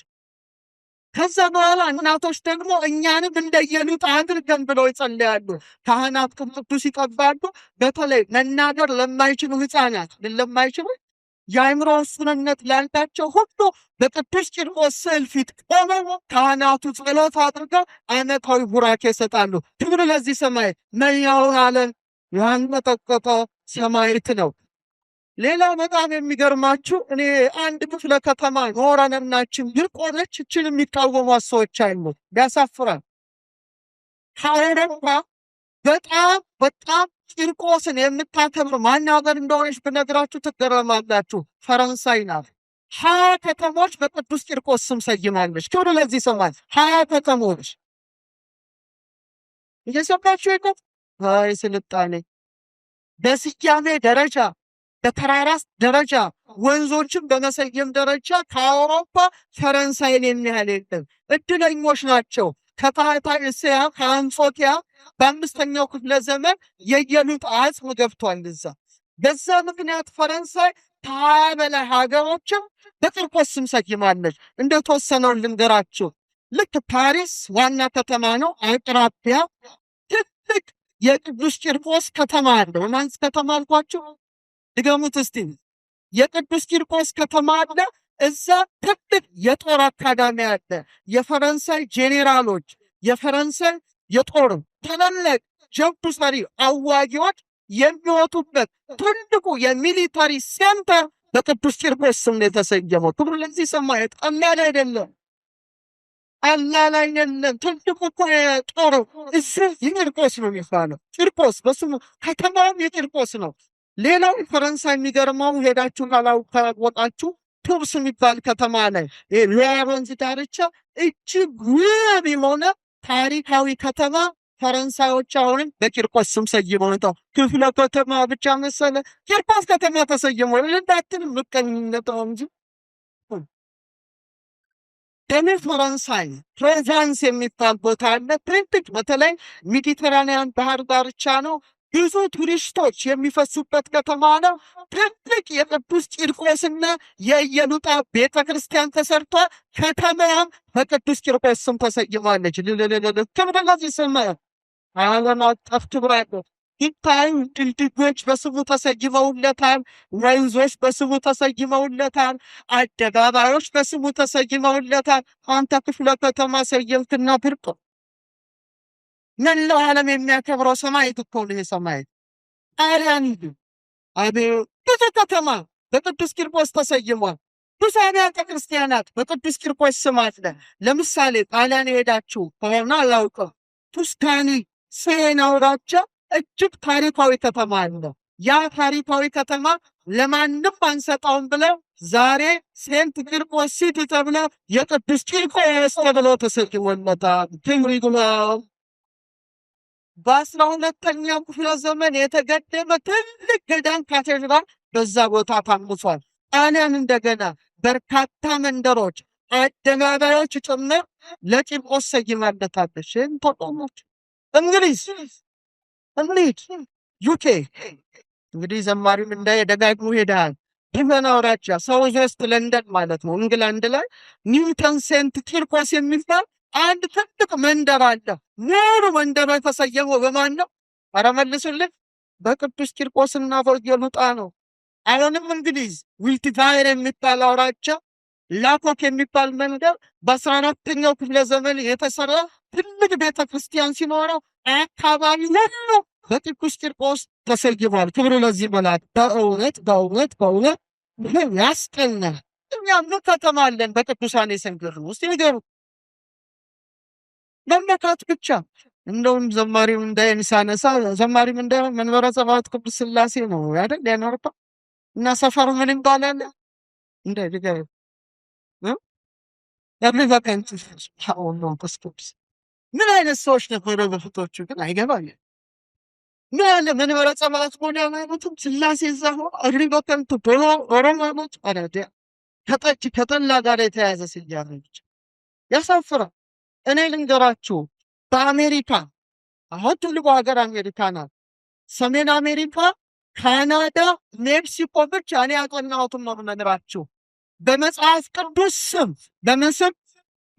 ከዛ በኋላ እናቶች ደግሞ እኛንም እንደ ኢየሉጣ አድርገን ብለው ይጸልያሉ። ካህናት ቅዱስ ይቀባሉ። በተለይ መናገር ለማይችሉ ሕፃናት ለማይችሉ የአእምሮ ውስንነት ላልታቸው ሁሉ በቅዱስ ቂርቆስ ስዕል ፊት ቆመው ካህናቱ ጸሎት አድርገው ዓመታዊ ቡራኬ ይሰጣሉ። ክብር ለዚህ ሰማዕት። መላውን ዓለም ያንቀጠቀጠ ሰማዕት ነው። ሌላው በጣም የሚገርማችሁ እኔ አንድ ክፍለ ከተማ ኖረንናችን ግርቆነች እችን የሚቃወሙ ሰዎች አሉ። ቢያሳፍራል። ከአውሮፓ በጣም ቂርቆስን የምታከብር ማን ሀገር እንደሆነች ብነግራችሁ ትገረማላችሁ። ፈረንሳይ ናት። 20 ከተሞች በቅዱስ ቂርቆስ ስም ሰይማለች። ክብር ለዚህ ሰማዕት። 20 ከተሞች እየሰማችሁ ይቆም። አይ ስልጣኔ በስያሜ ደረጃ በተራራስ ደረጃ ወንዞችን በመሰየም ደረጃ ከአውሮፓ ፈረንሳይን የሚያህል የለም። እድለኞች ናቸው። ከታህታይ እስያ ከአንጾኪያ በ5ኛው ክፍለ ዘመን የየሉጥ አጽም ገብቷል እዛ። በዛ ምክንያት ፈረንሳይ ከ20 በላይ ሀገሮችም በቂርቆስ ስም ሰይማለች። እንደተወሰነው ልንገራችሁ። ልክ ፓሪስ ዋና ከተማ ነው። አቅራቢያ ትልቅ የቅዱስ ቂርቆስ ከተማ አለ። ማንስ ከተማ አልኳችሁ? ድገሙት እስቲ። የቅዱስ ቂርቆስ ከተማ አለ። እዛ ትልቅ የጦር አካዳሚ አለ። የፈረንሳይ ጄኔራሎች፣ የፈረንሳይ የጦር ታላላቅ ጀብዱ ሰሪ አዋጊዎች የሚወጡበት ትልቁ የሚሊታሪ ሴንተር በቅዱስ ቂርቆስ ስም ነው የተሰየመው። ክብር ለዚህ ሰማያት። ቀላል አይደለም፣ ቀላል አይደለም። ትልቁ እኮ ጦር እዚህ የቂርቆስ ነው የሚባለው። ቂርቆስ በስሙ ከተማውም የቂርቆስ ነው። ሌላው ፈረንሳይ የሚገርመው ሄዳችሁ ካላወቃችሁ ቱርስ የሚባል ከተማ ላይ ሎire ወንዝ ዳርቻ እጅግ ውብ የሆነ ታሪካዊ ከተማ ፈረንሳዮች አሁንም በቂርቆስ ስም ሰይመውታል። ክፍለ ከተማ ብቻ መሰለ ቂርቆስ ከተማ ተሰይሞ እንዳትል ምቀኝነት ነው እንጂ። ደቡብ ፈረንሳይ ፕሮቫንስ የሚባል ቦታ አለ። ትልቅ በተለይ ሜዲተራኒያን ባህር ዳርቻ ነው። ብዙ ቱሪስቶች የሚፈሱበት ከተማ ነው። ትልቅ የቅዱስ ቂርቆስና የኢየሉጣ ቤተ ክርስቲያን ተሰርቷል። ከተማም በቅዱስ ቂርቆስ ስም ተሰይማለች። ክብርላት ይሰማል። ዓለም አቀፍ ክብር አለው። ይታዩ ድልድዮች በስሙ ተሰይመውለታል። ወንዞች በስሙ ተሰይመውለታል። አደባባዮች በስሙ ተሰይመውለታል። አንተ ክፍለ ከተማ ሰየምትና ብርቅ መላው ዓለም የሚያከብረው ሰማዕት እኮ ነው። ይሄ ሰማዕት ጣሊያን አቤት ብዙ ከተማ በቅዱስ ቂርቆስ ተሰይሟል። ብዙ አብያተ ክርስቲያናት በቅዱስ ቂርቆስ ስም አለ። ለምሳሌ ጣሊያን የሄዳችሁ ከሆነ አላውቅም፣ ቱስካኒ ሲየና አውራጃ እጅግ ታሪካዊ ከተማ አለ። ያ ታሪካዊ ከተማ ለማንም አንሰጠውም ብለው ዛሬ ሴንት ቂርቆስ ሲቲ ተብሎ የቅዱስ ቂርቆስ ተብሎ ተሰይሞለታል። ክብር ይግባው። በ12ኛው ክፍለ ዘመን የተገደመ ትልቅ ገዳም ካቴድራል በዛ ቦታ ታንጿል። ጣሊያን እንደገና በርካታ መንደሮች፣ አደባባዮች ጭምር ለቂርቆስ ሰይማለታለች። ተቆሞች እንግሊዝ፣ ዩኬ እንግዲህ ዘማሪም እንዳይደጋግሙ ሄደሃል። ዲቨን አውራጃ ሳውዝ ዌስት ለንደን ማለት ነው። እንግላንድ ላይ ኒውተን ሴንት ቂርቆስ የሚባል አንድ ትልቅ መንደር አለ። ሙሉ መንደሩ የተሰየመው በማን ነው? ኧረ መልሱልን። በቅዱስ ቂርቆስና በኢየሉጣ ነው። አሁንም እንግሊዝ ዊልትቫየር የሚባል አውራጃ፣ ላኮክ የሚባል መንደር በ14ኛው ክፍለ ዘመን የተሰራ ትልቅ ቤተ ክርስቲያን ሲኖረው አካባቢ ሁሉ በቅዱስ ቂርቆስ ተሰይሟል። ክብሩ ለዚህ መላት። በእውነት ያስቀናል። እኛም ከተማ አለን በቅዱሳን የሰንገር ውስጥ ይገሩ መመካት ብቻ። እንደውም ዘማሪው እንዳይን ሳነሳ ዘማሪም እንዳይ መንበረ ጸባዖት ቅዱስ ሥላሴ ነው አይደል ያኖርታ እና ሰፈሩ ምን ይባላል? እንደ ድጋይ ያብለባከንት ነው ተስኩስ ምን አይነት ሰዎች ነበሩ በፍቶቹ ግን አይገባኝም። ምን አለ መንበረ ጸባዖት ጎዳና ነው ሥላሴ ዘሆ አሪባከንቱ ብሎ ኦሮሞዎች አላደ ከጠላ ጋር የተያዘ ስያሜ ብቻ ያሳፍራል። እኔ ልንገራችሁ፣ በአሜሪካ አሁን ትልቁ ሀገር አሜሪካ ናት። ሰሜን አሜሪካ፣ ካናዳ፣ ሜክሲኮ ብቻ እኔ ያጠናሁትን ነው የምነግራችሁ። በመጽሐፍ ቅዱስ ስም በመስም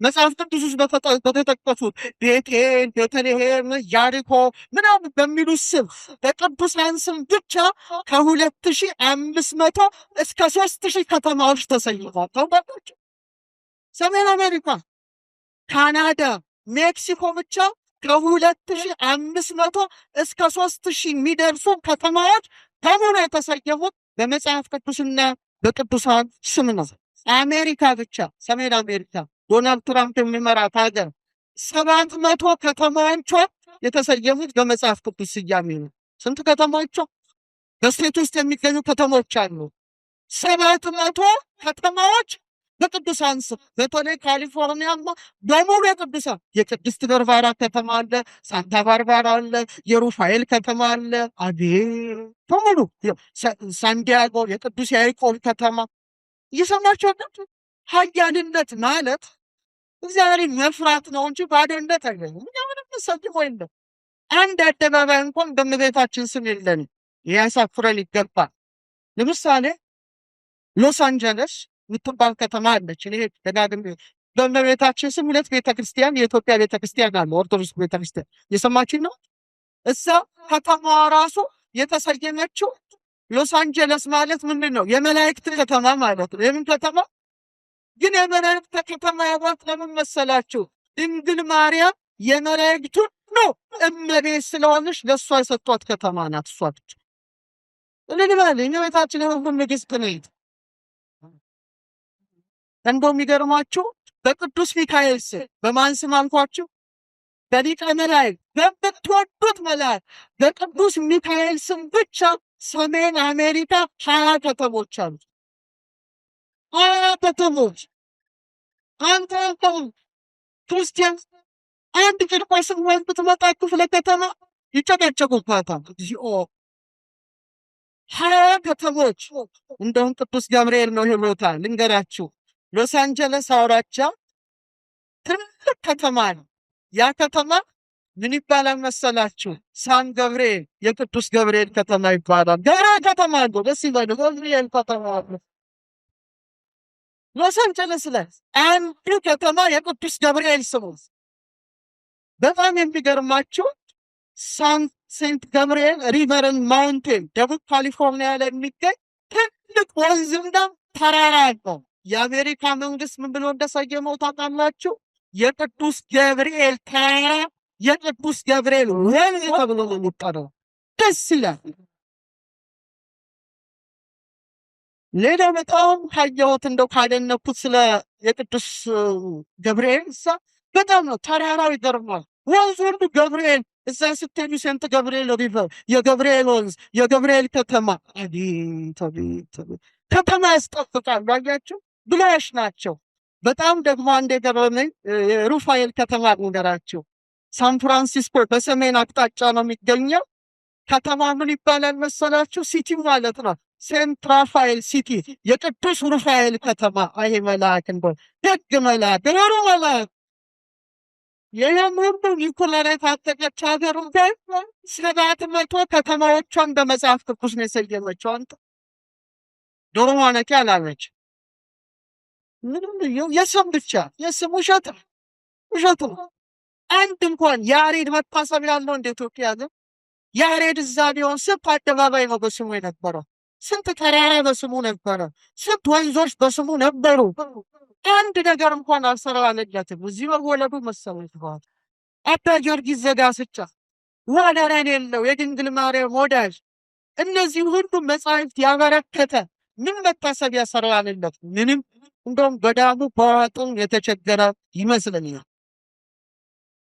መጽሐፍ ቅዱስ ውስጥ በተጠቀሱት ቤቴል፣ ቤተልሔም፣ ያሪኮ ምናምን በሚሉ ስም በቅዱሳን ስም ብቻ ከ2500 እስከ 3000 ከተማዎች ተሰይሟል። ታውቃላችሁ? ሰሜን አሜሪካ፣ ካናዳ፣ ሜክሲኮ ብቻ ከ2500 እስከ 3000 የሚደርሱ ከተማዎች በሙሉ የተሰየሙት በመጽሐፍ ቅዱስና በቅዱሳን ስም ነው። አሜሪካ ብቻ ሰሜን አሜሪካ ዶናልድ ትራምፕ የሚመራት ሀገር 700 ከተማዎቿ የተሰየሙት በመጽሐፍ ቅዱስ ስያሜ ነው። ስንት ከተማዎቿ? በስቴት ውስጥ የሚገኙ ከተሞች አሉ። 700 ከተማዎች በቅዱሳን ስም በተለይ ካሊፎርኒያማ በሙሉ የቅዱሳን የቅድስት በርባራ ከተማ አለ፣ ሳንታ ባርባራ አለ፣ የሩፋኤል ከተማ አለ። አቤት በሙሉ ሳንዲያጎ የቅዱስ ያዕቆብ ከተማ እየሰማችሁ ያላችሁ። ኃያልነት ማለት እግዚአብሔርን መፍራት ነው እንጂ ባዶነት አይደለም። እኛ ምንም ሰድቦ የለም። አንድ አደባባይ እንኳን በእመቤታችን ስም የለንም። ሊያሳፍረን ይገባል። ለምሳሌ ሎስ አንጀለስ የምትባል ከተማ አለች። እኔ ደጋግሜ በእመቤታችን ስም 2 ቤተክርስቲያን የኢትዮጵያ ቤተክርስቲያን አለ፣ ኦርቶዶክስ ቤተክርስቲያን የሰማችን ነው። እዛ ከተማዋ ራሱ የተሰየመችው ሎስ አንጀለስ ማለት ምንድን ነው? የመላእክት ከተማ ማለት ነው። የምን ከተማ ግን? የመላእክት ከተማ ያሏት ለምን መሰላችሁ? ድንግል ማርያም የመላእክቱ ነው እመቤት ስለሆነች ለእሷ የሰጧት ከተማ ናት። እሷ ብቻ ለልማለ እመቤታችን የሁሉም ንግሥት ነች። እንደው የሚገርማችሁ በቅዱስ ሚካኤል ስም በማን ስም አልኳችሁ? በሊቀ መላእክት በምትወዱት መልአክ በቅዱስ ሚካኤል ስም ብቻ ሰሜን አሜሪካ 20 ከተሞች አሉ። 20 ከተሞች። አንተ ክርስቲያን አንድ ቂርቆስን ወይም ብትመጣ ክፍለ ከተማ ይጨቀጨቁባታል። እግዚኦ 20 ከተሞች። እንደውም ቅዱስ ገብርኤል ነው ይሄ ቦታ ልንገራችሁ። ሎስ አንጀለስ አውራጃ ትልቅ ከተማ ነው። ያ ከተማ ምን ይባላል መሰላችሁ? ሳን ገብርኤል፣ የቅዱስ ገብርኤል ከተማ ይባላል። ገብርኤል ከተማ ነው። ደስ ይላል። ገብርኤል ከተማ ነው። ሎስ አንጀለስ ላይ አንዱ ከተማ የቅዱስ ገብርኤል ስሙ። በጣም የሚገርማችሁ ሴንት ገብርኤል ሪቨርን ማውንቴን ደቡብ ካሊፎርኒያ ላይ የሚገኝ ትልቅ ወንዝና ተራራ ነው። የአሜሪካ መንግስት ምን ብሎ እንደሰየመው ታውቃላችሁ? የቅዱስ ገብርኤል ተራራ፣ የቅዱስ ገብርኤል ወንዝ ተብሎ ነው የሚጠራው። ደስ ይላል። ሌላ በጣም ካየሁት እንደው ካደነኩት ስለ የቅዱስ ገብርኤል እዛ በጣም ነው። ተራራው ይገርማል። ወንዙ ሁሉ ገብርኤል፣ እዛ ስትሄዱ ሴንት ገብርኤል ሪቨር፣ የገብርኤል ወንዝ፣ የገብርኤል ከተማ። አቤት አቤት ከተማ ያስጠብቃል። አያችሁ፣ ብላሽ ናቸው። በጣም ደግሞ አንድ የገረመኝ የሩፋኤል ከተማ ልንገራችሁ። ሳን ፍራንሲስኮ በሰሜን አቅጣጫ ነው የሚገኘው። ከተማ ምን ይባላል መሰላችሁ? ሲቲ ማለት ነው። ሴንት ራፋኤል ሲቲ፣ የቅዱስ ሩፋኤል ከተማ። አይ መልአክ እንደው ደግ መልአክ፣ ሩ መልአክ የየምርዱ ኒኩለር የታጠቀች ሀገር እንኳን 700 ከተማዎቿን በመጽሐፍ ቅዱስ ነው የሰየመችው። አንተ ዶሮ ማነቂያ አላለች። ምንም የስም ብቻ የስም ውሸት ውሸቱ። አንድ እንኳን ያሬድ መታሰቢያ ያለው እንደ ኢትዮጵያ ግን ያሬድ እዛ ቢሆን ስንት አደባባይ ነው በስሙ የነበረው? ስንት ተራራ በስሙ ነበረ? ስንት ወንዞች በስሙ ነበሩ? አንድ ነገር እንኳን አልሰራለለትም። እዚህ መወለዱ መሰለኝ ተባለ። አባ ጊዮርጊስ ዘጋስጫ ወደር የሌለው የድንግል ማርያም ወዳጅ፣ እነዚህ ሁሉ መጻሕፍት ያበረከተ ምን መታሰቢያ ሰራለለት? ምንም። እንደውም ገዳሙ በዋጥም የተቸገረ ይመስለኛል።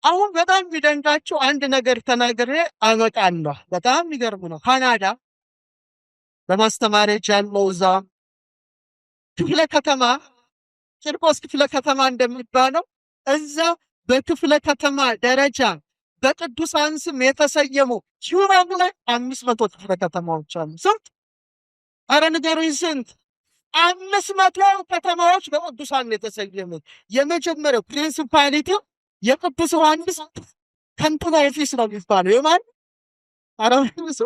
አሁን በጣም የሚደንቃችሁ አንድ ነገር ተናግሬ አበቃለሁ። በጣም የሚገርም ነው። ካናዳ በማስተማሪያ ያለው እዛ ክፍለ ከተማ ቂርቆስ ክፍለ ከተማ እንደሚባለው እዛ በክፍለ ከተማ ደረጃ በቅዱሳን ስም የተሰየሙ ሂውማን ላይ 500 ክፍለ ከተማዎች አሉ። ስንት? አረ ንገሩኝ ስንት? 500 ከተማዎች በቅዱሳን የተሰየሙ። የመጀመሪያው ፕሪንሲፓሊቲ የቅዱስ ዮሐንስ ከንቱና ኤፌስ ነው የሚባለው። የማን አረሱ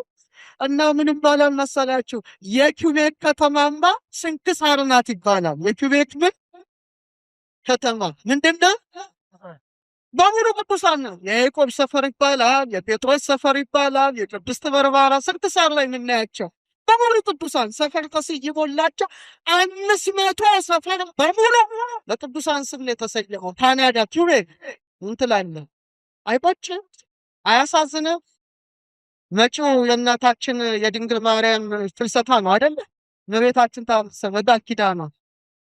እና ምን ይባላል መሰላችሁ? የኪውቤክ ከተማማ ስንክሳር ናት ይባላል። የኪውቤክ ምን ከተማ ምንድነው? በሙሉ ቅዱሳን ነው። የያዕቆብ ሰፈር ይባላል፣ የጴጥሮስ ሰፈር ይባላል፣ የቅድስት በርባራ ስንክሳር ላይ የምናያቸው በሙሉ ቅዱሳን ሰፈር ተሰይሞላቸው 500 ሰፈር በሙሉ ለቅዱሳን ስም የተሰየመው። ካናዳ ኪውቤክ ምን ትላለህ? አይቆጭም? አያሳዝንም? መጪው የእናታችን የድንግል ማርያም ፍልሰታ ነው አይደለ? እመቤታችን ታሰበዳ ኪዳኗ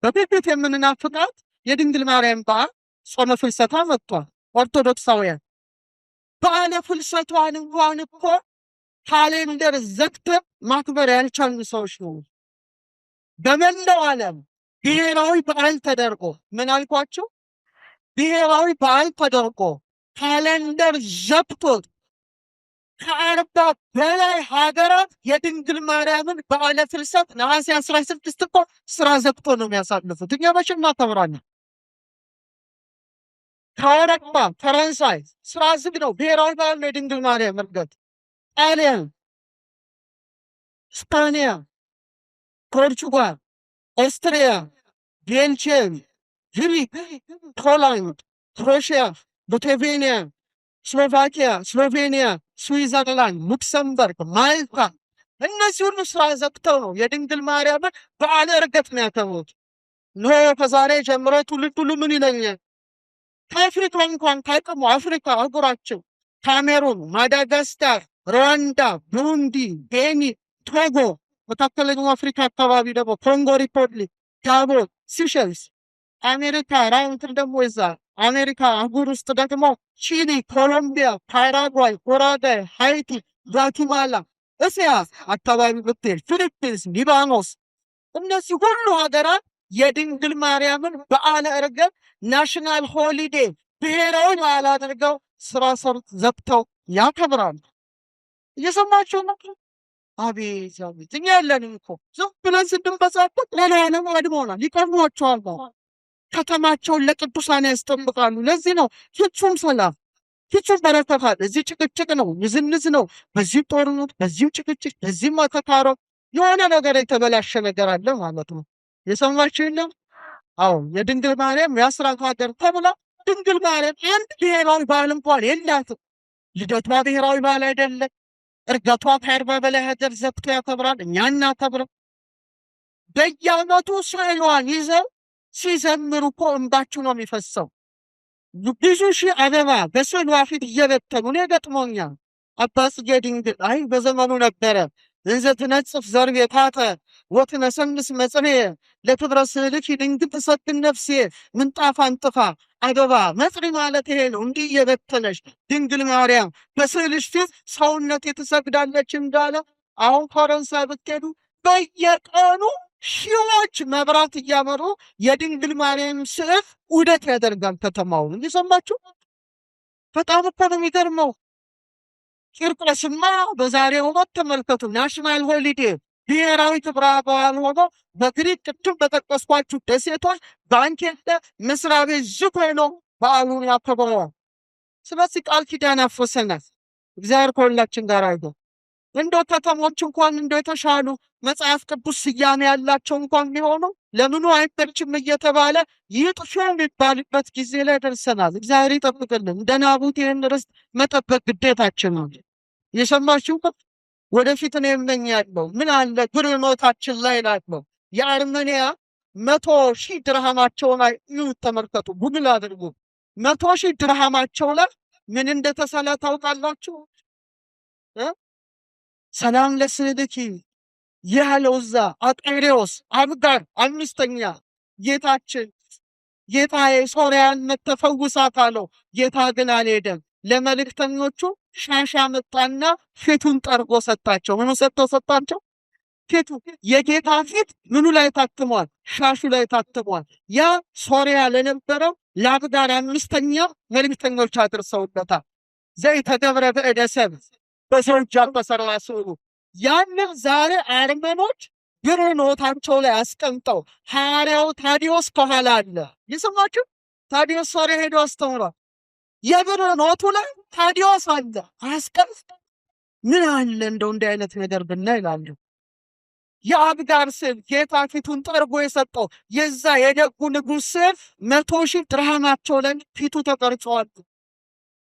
በፊት የምንናፍቃት የድንግል ማርያም በዓል ጾመ ፍልሰታ መጥቷል። ኦርቶዶክሳውያን በዓለ ፍልሰቷን እንኳን እኮ ካሌንደር ዘግተን ማክበር ያልቻልን ሰዎች ነው በመላው ዓለም። ብሔራዊ በዓል ተደርጎ ምን አልኳቸው? ብሔራዊ በዓል ተደርጎ ካሌንደር ዘግቶት ከ40 በላይ ሀገራት የድንግል ማርያምን በዓለ ፍልሰት ነሐሴ 16 እኮ ስራ ዘግቶ ነው የሚያሳልፉት። እኛ መቼ እናከብራለን? ከአውሮፓ ፈረንሳይ ስራ ዝግ ነው። ብሔራዊ በዓል ነው የድንግል ማርያም እርገት። ጣሊያን፣ ስፓኒያ፣ ፖርቹጋል፣ ኦስትሪያ፣ ቤልጅየም፣ ግሪክ፣ ፖላንድ፣ ክሮኤሽያ፣ ሊቱዌኒያ፣ ስሎቫኪያ፣ ስሎቬኒያ፣ ስዊዘርላንድ፣ ሉክሰምበርግ፣ ማልታ እነዚህ ሁሉ ስራ ዘግተው ነው የድንግል ማርያምን በዓለ ዕርገት ነው ያከብሩት። እነሆ ከዛሬ ጀምሮ ትውልድ ሁሉ ምን ይለኛል? ከአፍሪካ እንኳን ታቅሙ አፍሪካ አህጉራችን ካሜሩን፣ ማዳጋስካር፣ ሩዋንዳ፣ ብሩንዲ፣ ቤኒ፣ ቶጎ፣ መካከለኛው አፍሪካ አካባቢ ደግሞ ኮንጎ ሪፐብሊክ፣ ጋቦን፣ ሲሸልስ፣ አሜሪካ ራውንትን ደግሞ ይዛ አሜሪካ አህጉር ውስጥ ደግሞ ቺሊ፣ ኮሎምቢያ፣ ፓራጓይ፣ ኡሩጓይ፣ ሃይቲ፣ ጓቲማላ፣ እስያ አካባቢ ብትሄድ ፊሊፒንስ፣ ሊባኖስ እነዚህ ሁሉ ሀገራት የድንግል ማርያምን በዓለ ዕርገት ናሽናል ሆሊዴ ብሔራዊ በዓል አድርገው ስራ ዘግተው ያከብራሉ። እየሰማችሁ ነው? አቤት አቤት! እኛ ያለንም እኮ ዝም ብለን ስንበዛበት ሌላ ዓለም አድሞናል። ይቀርቧቸዋል። ከተማቸውን ለቅዱሳን ያስጠብቃሉ። ለዚህ ነው ፍጹም ሰላም፣ ፍጹም በረከት አለ። እዚህ ጭቅጭቅ ነው፣ ንዝንዝ ነው። በዚህ ጦርነት፣ በዚህም ጭቅጭቅ፣ በዚህም አተካሮ የሆነ ነገር የተበላሸ ነገር አለ ማለት ነው። የሰማችሁ የለም? አዎ የድንግል ማርያም የአስራት ሀገር ተብላ ድንግል ማርያም አንድ ብሔራዊ በዓል እንኳን የላትም። ልደቷ ብሔራዊ በዓል አይደለም። ዕርገቷ ከ40 በላይ ሀገር ዘግቶ ያከብራል። እኛ እናከብርም። በየዓመቱ ስዕሏን ይዘው ሲዘምሩ እኮ እንባችሁ ነው የሚፈሰው። ብዙ ሺህ አበባ በስዕሏ ፊት እየበተኑ እኔ ገጥሞኛል። አባ ጽጌ ድንግል አይ በዘመኑ ነበረ እንዘ ትነጽፍ ዘርቤታተ ወትነሰንስ መጽንየ ለክብረ ስዕልኪ ድንግል ትሰግድ ነፍሴ ምንጣፍ አንጥፋ አበባ መጽሪ ማለት ይሄ ነው። እንዲህ እየበተነች ድንግል ማርያም በስዕልሽ ፊት ሰውነቴ ትሰግዳለች እንዳለ አሁን ፈረንሳይ ብትሄዱ በየቀኑ ሺዎች መብራት እያመሩ የድንግል ማርያም ስዕል ውደት ያደርጋል ከተማውን። እየሰማችሁ በጣም እኮ ነው የሚገርመው። ቂርቆስማ በዛሬው ዕለት ተመልከቱ፣ ናሽናል ሆሊዴ ብሔራዊ ክብረ በዓል ሆኖ በግሪክ ቅድም በጠቀስኳችሁ ደሴቶች ባንኬት መስሪያ ቤት ዝግ ሆኖ በዓሉን ያከብረዋል። ስለዚህ ቃል ኪዳን አፍርሰናል። እግዚአብሔር ከሁላችን ጋር አይደል? እንደው ከተሞች እንኳን እንደው የተሻሉ መጽሐፍ ቅዱስ ስያሜ ያላቸው እንኳን ቢሆኑ ለምኑ አይበርችም እየተባለ ይጥፉ የሚባልበት ጊዜ ላይ ደርሰናል። እግዚአብሔር ይጠብቅልን። እንደ ናቡቴ ይህን ርስት መጠበቅ ግዴታችን ነው። የሰማችሁ ወደፊት ነው የምመኛለሁ። ምን አለ ብርኖታችን ላይ ናለው የአርመንያ 100,000 ድርሃማቸው ላይ ተመልከቱ። ጉግል አድርጉ። 100,000 ድርሃማቸው ላይ ምን እንደተሰለ ታውቃላችሁ? ሰላም ለስዕልኪ ያለው እዛ አጤሬዎስ አብጋር 5ኛ ጌታችን ጌታዬ ሶርያን መተፈውሳት አለው። ጌታ ግን አልሄደም። ለመልእክተኞቹ ሻሽ አመጣና ፊቱን ጠርጎ ሰጣቸው። ምኑ ሰጣቸው? ፊቱ። የጌታ ፊት ምኑ ላይ ታትሟል? ሻሹ ላይ ታትሟል። ያ ሶርያ ለነበረው ለአብጋር 5ኛ መልእክተኞች አድርሰውለታል። ዘይተ ገብረ በእደ ሰብእ በሰው እጅ አልተሰራ ስዕሉ ያንን ዛሬ አርመኖች ብርኖታቸው ላይ አስቀምጠው ሐዋርያው ታዲዮስ ከኋላ አለ። ይሰማችሁ? ታዲዮስ ሶርያ ሄዶ አስተምሯል። የብርኖቱ ላይ ታዲዮስ አለ አስቀምጠ። ምን አለ እንደው እንዲህ አይነት ነገር ብናይ ይላሉ። የአብጋር ስዕል ጌታ ፊቱን ጠርጎ የሰጠው የዛ የደጉ ንጉሥ ስዕል 100,000 ድርሃማቸው ላይ ፊቱ ተቀርጸዋል።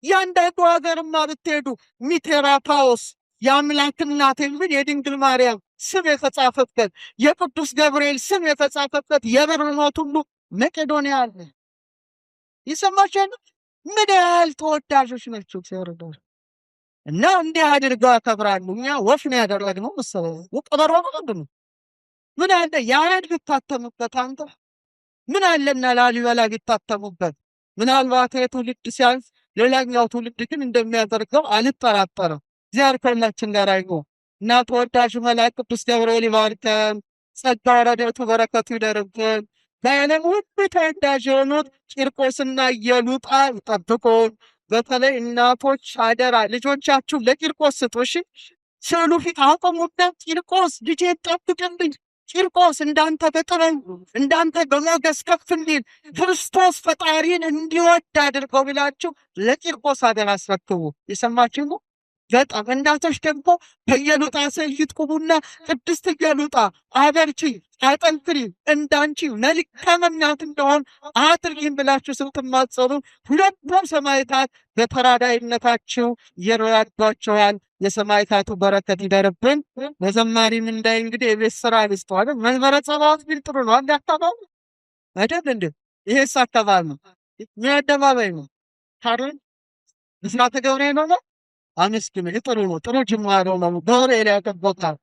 ያንዳንዱ ሀገርማ ብትሄዱ ሚቴራፓዎስ የአምላክ እናት የሚል የድንግል ማርያም ስም የተጻፈበት የቅዱስ ገብርኤል ስም የተጻፈበት የብርኖት ሁሉ መቄዶንያ አለ። ይሰማችኋል? ምን ያህል ተወዳጆች ናቸው ሲወርደው እና እንዲህ አድርገው ያከብራሉ። እኛ ወፍ ነው ያደረግነው መሰለኝ። ቀበሮ ነው። ምን አለ ያሬድ ቢታተሙበት፣ አንተ ምን አለና ላሊበላ ቢታተሙበት። ምናልባት የትውልድ ሲያልፍ ሌላኛው ትውልድ ግን እንደሚያደርገው አልጠራጠርም። እግዚአብሔር ከሁላችን ጋር ይሁን እና ተወዳጁ መልአክ ቅዱስ ገብርኤል ይባርከን። ጸጋ ረድኤቱ በረከቱ ይደርብን። በዓለም ሁሉ ተወዳጅ የሆኑት ቂርቆስና ኢየሉጣ ይጠብቁን። በተለይ እናቶች አደራ ልጆቻችሁ ለቂርቆስ ስጡ። እሺ ስዕሉ ፊት አቆሙና ቂርቆስ ልጄን ጠብቅልኝ፣ ቂርቆስ እንዳንተ በጥበብ እንዳንተ በሞገስ ከፍ እንዲል ክርስቶስ ፈጣሪን እንዲወድ አድርገው ብላችሁ ለቂርቆስ አደራ አስረክቡ። የሰማችሁ ነው። በጣም እናቶች ደግሞ በኢየሉጣ ስዕል ቁሙና ቅድስት ኢየሉጣ አበርቺ፣ አጠንክሪ፣ እንዳንቺ መልካም እናት እንደሆን አድርጊን ብላችሁ ስትማጸኑ ሁለቱም ሰማዕታት በተራዳይነታችሁ ይረዷቸዋል። የሰማዕታቱ በረከት ይደርብን። በዘማሪም እንዳይ እንግዲህ የቤት ስራ ልስተዋል። መንበረ ጸባዖት ቢል ጥሩ ነው። አንድ አካባቢ አይደል እንዴ? ይሄስ አካባቢ ነው። ምን አደባባይ ነው? ታዲያ ብስራተ ገብርኤል ነው። አመስግኑ። ጥሩ ነው። ጥሩ ጅማሮ ነው። ገብርኤል ያቀቦታል።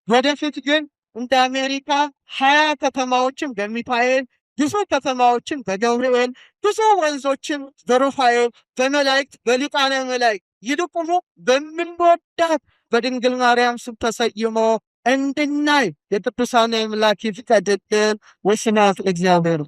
ወደፊት ግን እንደ አሜሪካ 20 ከተማዎችን በሚካኤል ብዙ ከተማዎችን በገብርኤል ብዙ ወንዞችን በሩፋኤል በመላእክት በሊቃነ መላእክት ይልቁኑ በምንወዳት በድንግል ማርያም ስም ተሰይሞ እንድናይ የቅዱሳን አምላክ ይፍቀድልን። ወስብሐት ለእግዚአብሔር።